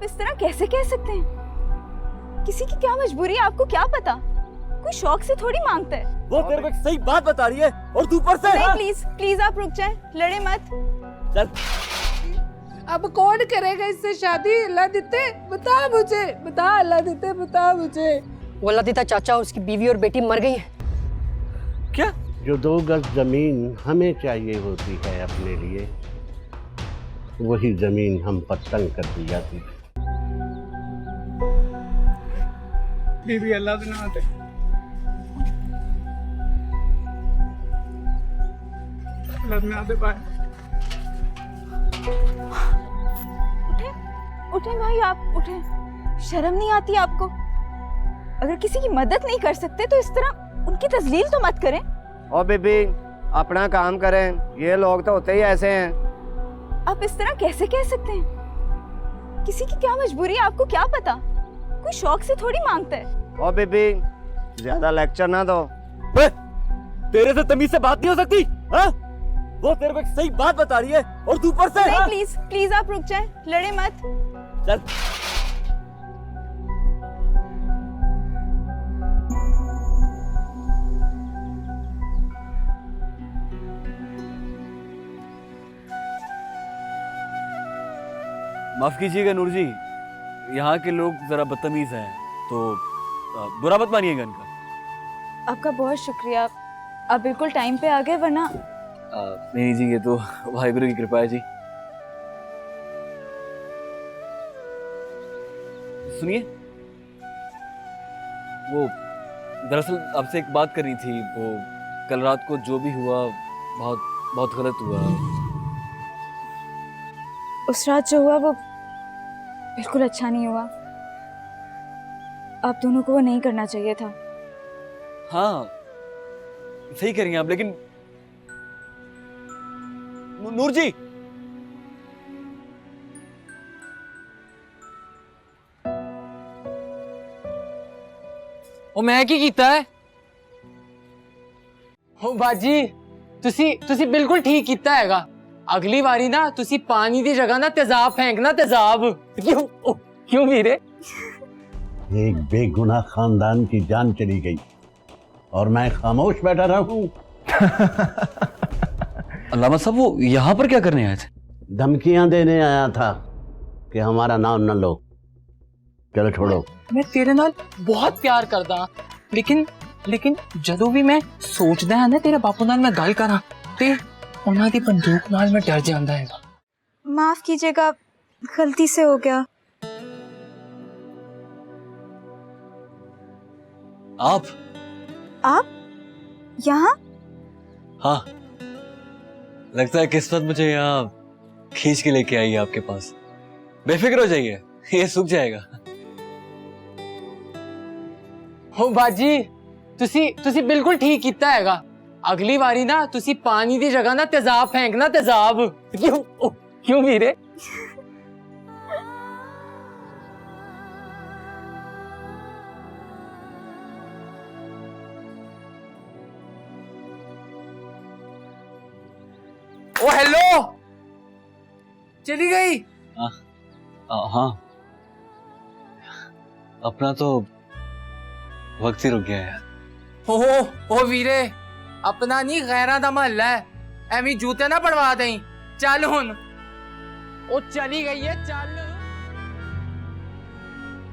आप इस तरह कैसे कह सकते हैं? किसी की क्या मजबूरी है आपको क्या पता? कोई शौक से थोड़ी मांगता है। वो तेरे को एक सही बात बता रही है और तू ऊपर से नहीं प्लीज प्लीज आप रुक जाएं, लड़े मत। चल। अब कौन करेगा इससे शादी? अल्लाह देते बता मुझे, बता अल्लाह देते बता मुझे। वो अल्लाह देता चाचा और उसकी बीवी और बेटी मर गई है। क्या? जो 2 गज जमीन हमें चाहिए होती है अपने लिए, वही जमीन हम पर तंग कर दी जाती है। बीबी अल्लाह से ना आते। अल्लाह में आते पाए। उठे उठे भाई, आप उठे। शर्म नहीं आती आपको? अगर किसी की मदद नहीं कर सकते तो इस तरह उनकी तजलील तो मत करें। ओ बीबी अपना काम करें, ये लोग तो होते ही ऐसे हैं। आप इस तरह कैसे कह सकते हैं? किसी की क्या मजबूरी है आपको क्या पता? कोई शौक से थोड़ी मांगता है। ओ बीबी ज्यादा लेक्चर ना दो। तेरे से तमीज से बात नहीं हो सकती हाँ? वो तेरे को एक सही बात बता रही है और तू ऊपर से नहीं प्लीज प्लीज आप रुक जाएं, लड़े मत। चल। माफ कीजिएगा नूर जी, यहाँ के लोग जरा बदतमीज हैं, तो बुरा मत मानिएगा इनका। आपका बहुत शुक्रिया, आप बिल्कुल टाइम पे आ गए, वरना नहीं जी, ये तो वाहिगुरु की कृपा है जी। सुनिए, वो दरअसल आपसे एक बात करनी थी। वो कल रात को जो भी हुआ बहुत बहुत गलत हुआ। उस रात जो हुआ वो बिल्कुल अच्छा नहीं हुआ। आप दोनों को वो नहीं करना चाहिए था। हाँ सही कह रही हैं आप, लेकिन नूर जी, ਉਹ ਮੈਂ ਕੀ ਕੀਤਾ ਹੈ? ਉਹ ਬਾਜੀ ਤੁਸੀਂ ਬਿਲਕੁਲ ਠੀਕ ਕੀਤਾ ਹੈਗਾ। ਅਗਲੀ ਵਾਰੀ ਨਾ ਤੁਸੀਂ ਪਾਣੀ ਦੀ ਜਗ੍ਹਾ ਨਾ ਤੇਜ਼ਾਬ ਫੇंकना, तेजाब। क्यों वीरे? एक बेगुनाह खानदान की जान चली गई और मैं खामोश बैठा रहा हूँ। अल्लामा साहब वो यहाँ पर क्या करने आए थे? धमकियां देने आया था कि हमारा नाम न लो। चलो छोड़ो। मैं तेरे नाल बहुत प्यार करदा, लेकिन ਜਦੋਂ ਵੀ मैं सोचदा है ना तेरे बापू नाल मैं गल करा ते ਉਹਨਾਂ ਦੀ बंदूक नाल मैं डर ਜਾਂਦਾ हैगा। माफ कीजिएगा, गलती से हो गया। आप यहाँ? हाँ, लगता है किस्मत मुझे यहाँ खींच के लेके आई है आपके पास। बेफिक्र हो जाइए, ये सूख जाएगा। हो बाजी ਤੁਸੀਂ ਬਿਲਕੁਲ ਠੀਕ ਕੀਤਾ ਹੈਗਾ। ਅਗਲੀ ਵਾਰੀ ਨਾ ਤੁਸੀਂ ਪਾਣੀ ਦੀ ਜਗ੍ਹਾ ਨਾ ਤੇਜ਼ਾਬ ਫੇंकना, तेजाब। क्यों वीरे? ओ हेलो, चली गई? हाँ, अपना तो वक्त ही रुक गया है। ओ वीरे, अपना नहीं गैरा दा महल्ला है, एवं जूते ना पड़वा दें। चल हुन, ओ चली गई है, चल।